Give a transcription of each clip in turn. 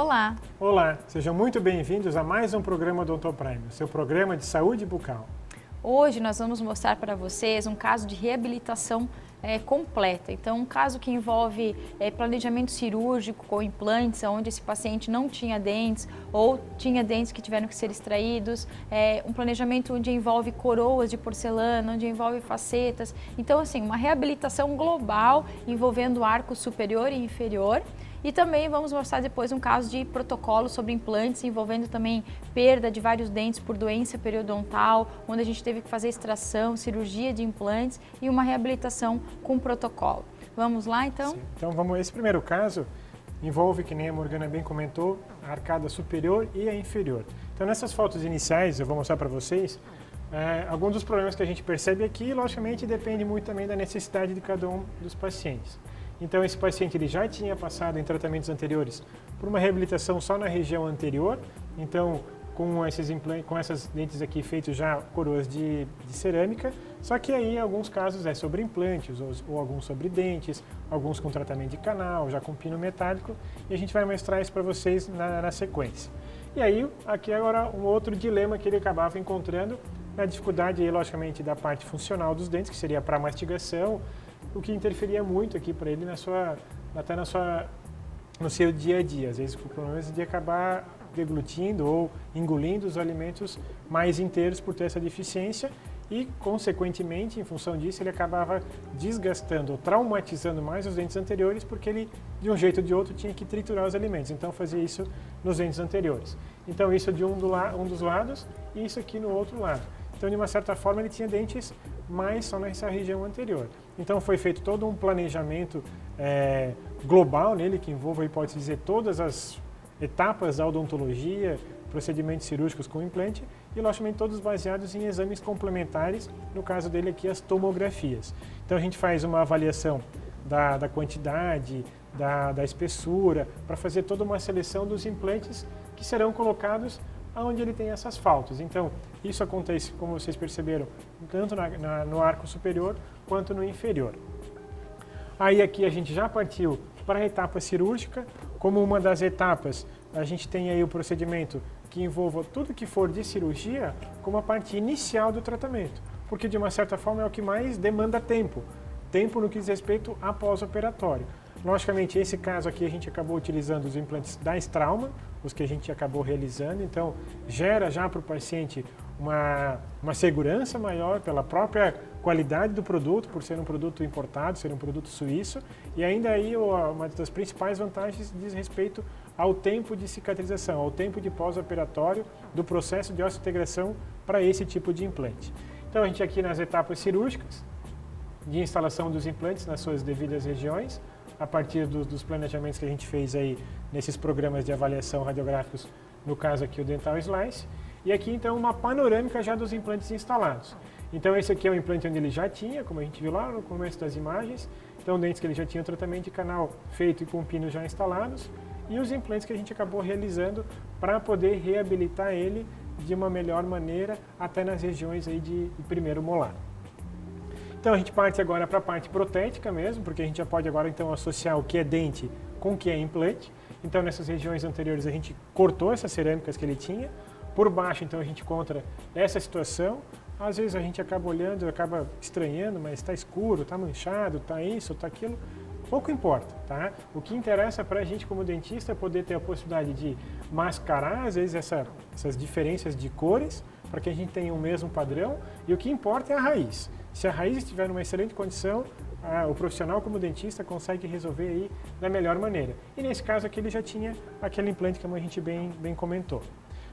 Olá! Olá, sejam muito bem-vindos a mais um programa Odontoprime, seu programa de saúde bucal. Hoje nós vamos mostrar para vocês um caso de reabilitação completa. Então, um caso que envolve planejamento cirúrgico com implantes, onde esse paciente não tinha dentes ou tinha dentes que tiveram que ser extraídos, um planejamento onde envolve coroas de porcelana, onde envolve facetas. Então, assim, uma reabilitação global envolvendo arco superior e inferior. E também vamos mostrar depois um caso de protocolo sobre implantes, envolvendo também perda de vários dentes por doença periodontal, onde a gente teve que fazer extração, cirurgia de implantes e uma reabilitação com protocolo. Vamos lá, então? Sim. Então, esse primeiro caso envolve, que nem a Morgana bem comentou, a arcada superior e a inferior. Então, nessas fotos iniciais, eu vou mostrar para vocês alguns dos problemas que a gente percebe aqui, logicamente, depende muito também da necessidade de cada um dos pacientes. Então, esse paciente ele já tinha passado em tratamentos anteriores por uma reabilitação só na região anterior, então com esses implantes, com essas dentes aqui feitos já coroas de cerâmica, só que aí em alguns casos é sobre implantes ou alguns sobre dentes, alguns com tratamento de canal, já com pino metálico, e a gente vai mostrar isso para vocês na sequência. E aí, aqui agora um outro dilema que ele acabava encontrando, na dificuldade aí, logicamente, da parte funcional dos dentes, que seria para mastigação, o que interferia muito aqui para ele no seu dia a dia. Às vezes o problema é de acabar deglutindo ou engolindo os alimentos mais inteiros por ter essa deficiência e, consequentemente, em função disso, ele acabava desgastando ou traumatizando mais os dentes anteriores porque ele, de um jeito ou de outro, tinha que triturar os alimentos. Então, fazia isso nos dentes anteriores. Então, isso de um dos lados e isso aqui no outro lado. Então, de uma certa forma, ele tinha dentes mais só nessa região anterior. Então, foi feito todo um planejamento global nele, que envolve, pode-se dizer, todas as etapas da odontologia, procedimentos cirúrgicos com implante e, logicamente, todos baseados em exames complementares, no caso dele aqui, as tomografias. Então, a gente faz uma avaliação da quantidade, da espessura, para fazer toda uma seleção dos implantes que serão colocados onde ele tem essas faltas. Então, isso acontece, como vocês perceberam, tanto no arco superior quanto no inferior. Aí aqui a gente já partiu para a etapa cirúrgica. Como uma das etapas, a gente tem aí o procedimento que envolva tudo que for de cirurgia como a parte inicial do tratamento, porque de uma certa forma é o que mais demanda tempo no que diz respeito a pós-operatório. Logicamente, esse caso aqui a gente acabou utilizando os implantes da Straumann, os que a gente acabou realizando, então gera já para o paciente uma segurança maior pela própria qualidade do produto, por ser um produto importado, ser um produto suíço, e ainda aí uma das principais vantagens diz respeito ao tempo de cicatrização, ao tempo de pós-operatório do processo de osseointegração para esse tipo de implante. Então a gente aqui nas etapas cirúrgicas, de instalação dos implantes nas suas devidas regiões, a partir dos planejamentos que a gente fez aí nesses programas de avaliação radiográficos, no caso aqui o Dental Slice, e aqui então uma panorâmica já dos implantes instalados. Então esse aqui é o implante onde ele já tinha, como a gente viu lá no começo das imagens, então dentes que ele já tinha o tratamento de canal feito e com pinos já instalados, e os implantes que a gente acabou realizando para poder reabilitar ele de uma melhor maneira até nas regiões aí de primeiro molar. Então a gente parte agora para a parte protética mesmo, porque a gente já pode agora então associar o que é dente com o que é implante. Então nessas regiões anteriores a gente cortou essas cerâmicas que ele tinha. Por baixo então a gente encontra essa situação. Às vezes a gente acaba olhando, acaba estranhando, mas está escuro, está manchado, está isso, está aquilo. Pouco importa, tá? O que interessa para a gente como dentista é poder ter a possibilidade de mascarar às vezes essas diferenças de cores, para que a gente tenha o mesmo padrão, e o que importa é a raiz. Se a raiz estiver numa excelente condição, o profissional como dentista consegue resolver aí da melhor maneira. E nesse caso aqui ele já tinha aquele implante que a gente bem comentou.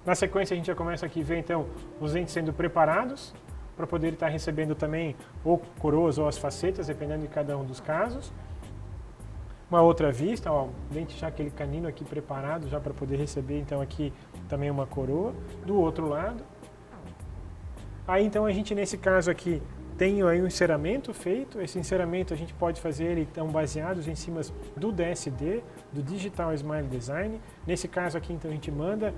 Na sequência a gente já começa aqui a ver então os dentes sendo preparados, para poder estar recebendo também ou coroas ou as facetas, dependendo de cada um dos casos. Uma outra vista, ó, o dente já aquele canino aqui preparado já para poder receber então aqui também uma coroa. Do outro lado. Aí então a gente nesse caso aqui tem aí um enceramento feito. Esse enceramento a gente pode fazer ele então baseados em cima do DSD, do Digital Smile Design. Nesse caso aqui então a gente manda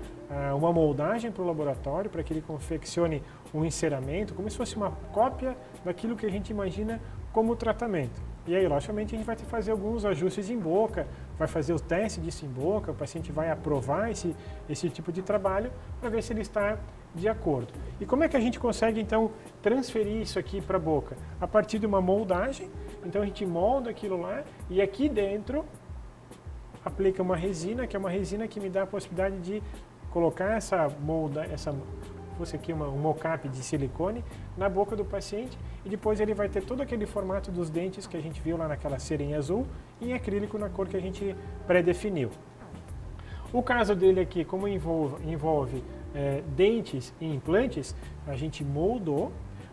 uma moldagem para o laboratório para que ele confeccione um enceramento, como se fosse uma cópia daquilo que a gente imagina como tratamento. E aí, logicamente, a gente vai ter que fazer alguns ajustes em boca, vai fazer o teste disso em boca, o paciente vai aprovar esse tipo de trabalho para ver se ele está de acordo. E como é que a gente consegue, então, transferir isso aqui para a boca? A partir de uma moldagem, então a gente molda aquilo lá e aqui dentro aplica uma resina, que é uma resina que me dá a possibilidade de colocar essa fosse aqui um mocap de silicone na boca do paciente e depois ele vai ter todo aquele formato dos dentes que a gente viu lá naquela cera em azul e em acrílico na cor que a gente pré-definiu. O caso dele aqui, como envolve dentes e implantes, a gente moldou,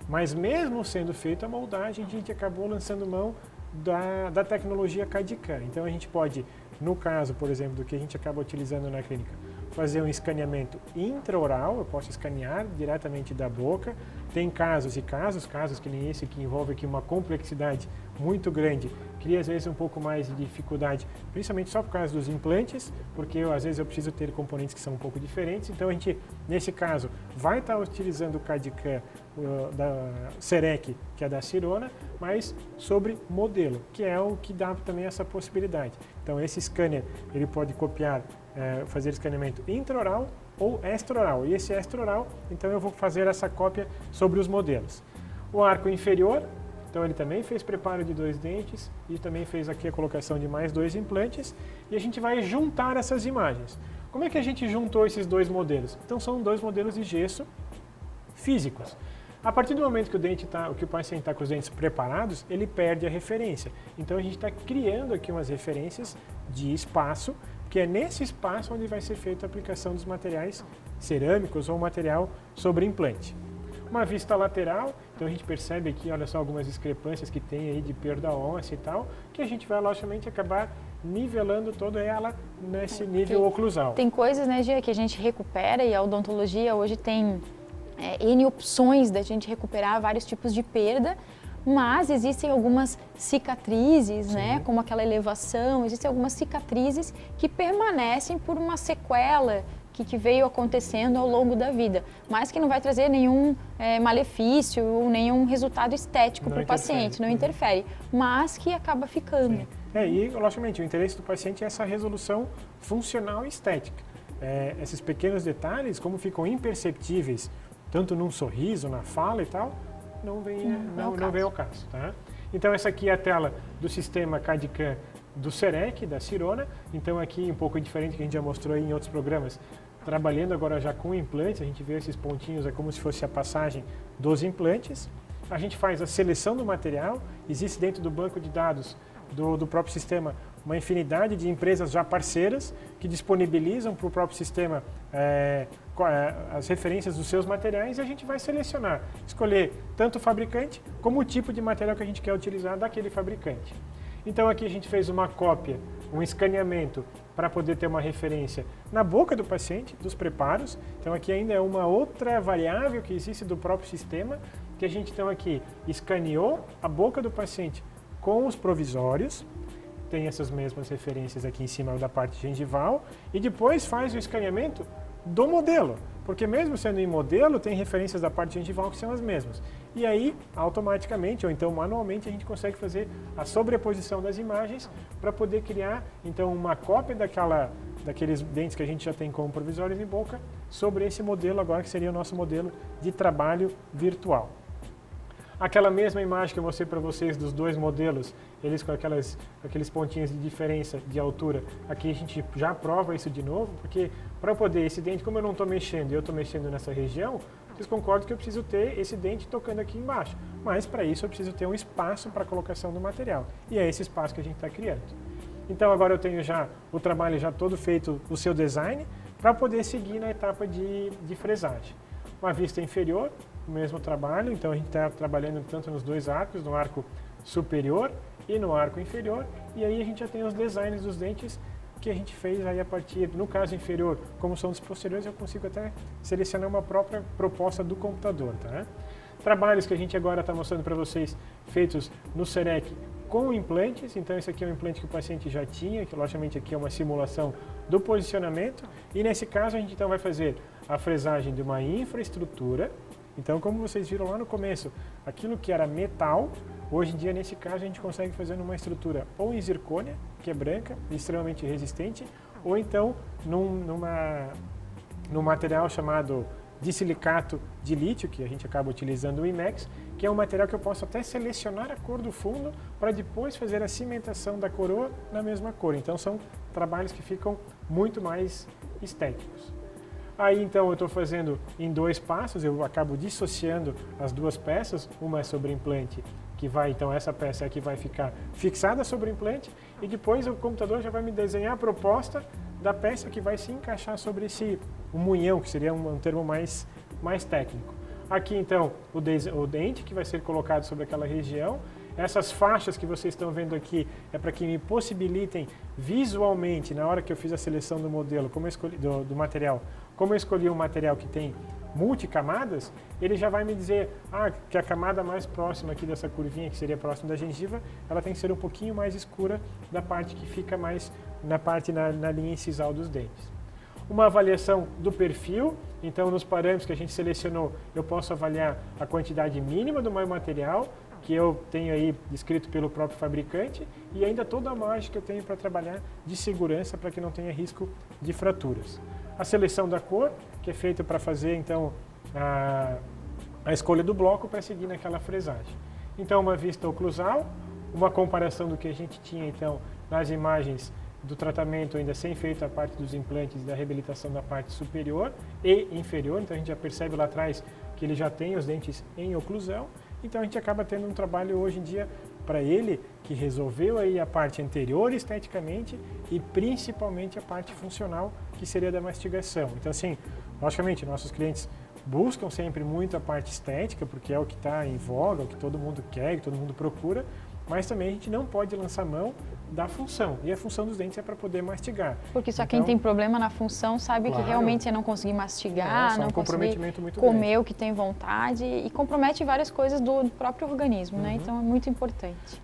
mas mesmo sendo feita a moldagem, a gente acabou lançando mão da tecnologia CAD/CAM. Então a gente pode, no caso, por exemplo, do que a gente acaba utilizando na clínica, fazer um escaneamento intraoral, eu posso escanear diretamente da boca. Tem casos e casos que nem esse que envolve aqui uma complexidade muito grande, cria às vezes um pouco mais de dificuldade, principalmente só por causa dos implantes, porque às vezes eu preciso ter componentes que são um pouco diferentes. Então a gente, nesse caso, vai estar utilizando o CAD/CAM da Serec, que é da Sirona, mas sobre modelo, que é o que dá também essa possibilidade. Então esse scanner, ele pode copiar, fazer escaneamento intraoral ou extraoral. E esse extraoral, então eu vou fazer essa cópia sobre os modelos. O arco inferior, então ele também fez preparo de 2 dentes e também fez aqui a colocação de mais 2 implantes e a gente vai juntar essas imagens. Como é que a gente juntou esses 2 modelos? Então são 2 modelos de gesso físicos. A partir do momento que o paciente está com os dentes preparados, ele perde a referência. Então a gente está criando aqui umas referências de espaço, que é nesse espaço onde vai ser feita a aplicação dos materiais cerâmicos ou material sobre implante. Uma vista lateral, então a gente percebe aqui, olha só, algumas discrepâncias que tem aí de perda óssea e tal, que a gente vai logicamente acabar nivelando toda ela nesse nível oclusal. Tem coisas, né, Gia, que a gente recupera e a odontologia hoje tem N opções da gente recuperar vários tipos de perda, mas existem algumas cicatrizes, né, como aquela elevação, existem algumas cicatrizes que permanecem por uma sequela que veio acontecendo ao longo da vida, mas que não vai trazer nenhum malefício ou nenhum resultado estético para o paciente, não interfere, mas que acaba ficando. E, logicamente, o interesse do paciente é essa resolução funcional e estética. Esses pequenos detalhes, como ficam imperceptíveis, tanto num sorriso, na fala e tal, não vem ao caso. Tá? Então, essa aqui é a tela do sistema CAD/CAM do Serec, da Sirona. Então, aqui um pouco diferente que a gente já mostrou aí em outros programas, trabalhando agora já com implantes, a gente vê esses pontinhos, é como se fosse a passagem dos implantes. A gente faz a seleção do material, existe dentro do banco de dados do próprio sistema uma infinidade de empresas já parceiras que disponibilizam para o próprio sistema as referências dos seus materiais e a gente vai selecionar, escolher tanto o fabricante como o tipo de material que a gente quer utilizar daquele fabricante. Então aqui a gente fez uma cópia, um escaneamento para poder ter uma referência na boca do paciente, dos preparos. Então aqui ainda é uma outra variável que existe do próprio sistema, que a gente então aqui escaneou a boca do paciente com os provisórios, tem essas mesmas referências aqui em cima da parte gengival, e depois faz o escaneamento do modelo, porque mesmo sendo em modelo, tem referências da parte gengival que são as mesmas. E aí, automaticamente, ou então manualmente, a gente consegue fazer a sobreposição das imagens para poder criar, então, uma cópia daqueles dentes que a gente já tem como provisórios em boca sobre esse modelo agora, que seria o nosso modelo de trabalho virtual. Aquela mesma imagem que eu mostrei para vocês dos 2 modelos, eles com aqueles pontinhos de diferença de altura, aqui a gente já prova isso de novo, porque para poder esse dente, como eu não estou mexendo e eu estou mexendo nessa região, vocês concordam que eu preciso ter esse dente tocando aqui embaixo, mas para isso eu preciso ter um espaço para a colocação do material, e é esse espaço que a gente está criando. Então agora eu tenho já o trabalho já todo feito, o seu design, para poder seguir na etapa de fresagem. Uma vista inferior, o mesmo trabalho, então a gente está trabalhando tanto nos 2 arcos, no arco superior e no arco inferior, e aí a gente já tem os designs dos dentes que a gente fez aí a partir, no caso inferior, como são dos posteriores, eu consigo até selecionar uma própria proposta do computador, tá? Trabalhos que a gente agora está mostrando para vocês, feitos no Serec com implantes, então esse aqui é um implante que o paciente já tinha, que logicamente aqui é uma simulação do posicionamento, e nesse caso a gente então vai fazer a fresagem de uma infraestrutura. Então, como vocês viram lá no começo, aquilo que era metal, Hoje em dia, nesse caso, a gente consegue fazer numa estrutura ou em zircônia, que é branca, extremamente resistente, ou então num material chamado disilicato de lítio, que a gente acaba utilizando o IMEX, que é um material que eu posso até selecionar a cor do fundo para depois fazer a cimentação da coroa na mesma cor. Então são trabalhos que ficam muito mais estéticos. Aí então eu estou fazendo em 2 passos, eu acabo dissociando as 2 peças, uma é sobre implante, que vai, então essa peça aqui vai ficar fixada sobre o implante, e depois o computador já vai me desenhar a proposta da peça que vai se encaixar sobre o munhão, que seria um termo mais técnico. Aqui então o dente que vai ser colocado sobre aquela região. Essas faixas que vocês estão vendo aqui é para que me possibilitem visualmente, na hora que eu fiz a seleção do modelo, como eu escolhi, do material, como eu escolhi um material que tem multicamadas, ele já vai me dizer que a camada mais próxima aqui dessa curvinha, que seria próxima da gengiva, ela tem que ser um pouquinho mais escura da parte que fica mais na linha incisal dos dentes. Uma avaliação do perfil, então nos parâmetros que a gente selecionou, eu posso avaliar a quantidade mínima do meu material, que eu tenho aí descrito pelo próprio fabricante, e ainda toda a margem que eu tenho para trabalhar de segurança para que não tenha risco de fraturas. A seleção da cor, que é feita para fazer então a escolha do bloco para seguir naquela fresagem. Então uma vista oclusal, uma comparação do que a gente tinha então nas imagens do tratamento ainda sem feito a parte dos implantes e da reabilitação da parte superior e inferior, então a gente já percebe lá atrás que ele já tem os dentes em oclusão, então a gente acaba tendo um trabalho hoje em dia para ele que resolveu aí a parte anterior esteticamente e principalmente a parte funcional, que seria da mastigação. Então assim, logicamente nossos clientes buscam sempre muito a parte estética, porque é o que está em voga, o que todo mundo quer, o que todo mundo procura, mas também a gente não pode lançar mão da função. E a função dos dentes é para poder mastigar. Porque só quem tem problema na função sabe que realmente você não conseguir mastigar, não conseguir comer o que tem vontade e compromete várias coisas do próprio organismo, né? Então é muito importante.